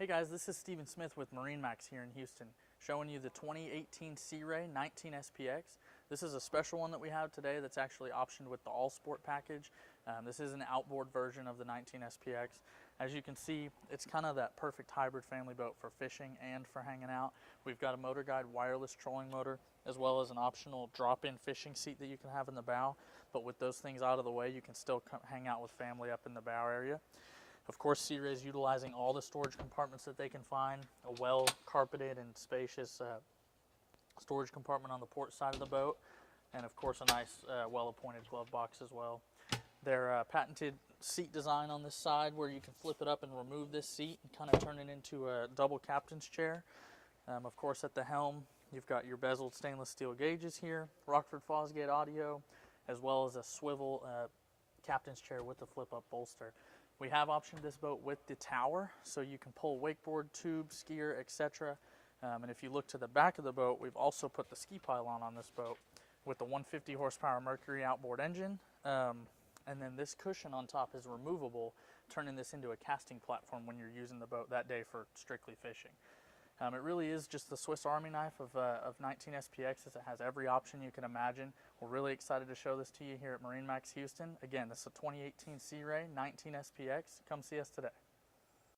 Hey guys, this is Steven Smith with MarineMax here in Houston, showing you the 2018 Sea Ray 19 SPX. This is a special one that we have today that's actually optioned with the All Sport package. This is an outboard version of the 19 SPX. As you can see, it's kind of that perfect hybrid family boat for fishing and for hanging out. We've got a motor guide wireless trolling motor, as well as an optional drop-in fishing seat that you can have in the bow. But with those things out of the way, you can still hang out with family up in the bow area. Of course, Sea Ray is utilizing all the storage compartments that they can find, a well-carpeted and spacious storage compartment on the port side of the boat, and of course a nice well-appointed glove box as well. Their patented seat design on this side, where you can flip it up and remove this seat and kind of turn it into a double captain's chair. Of course, at the helm, you've got your bezeled stainless steel gauges here, Rockford Fosgate audio, as well as a swivel captain's chair with the flip-up bolster. We have optioned this boat with the tower, so you can pull wakeboard, tube, skier, etc. And if you look to the back of the boat, we've also put the ski pylon on this boat with the 150 horsepower Mercury outboard engine. And then this cushion on top is removable, turning this into a casting platform when you're using the boat that day for strictly fishing. It really is just the Swiss Army knife of 19 SPXs. It has every option you can imagine. We're really excited to show this to you here at MarineMax Houston. Again, this is a 2018 Sea Ray 19 SPX. Come see us today.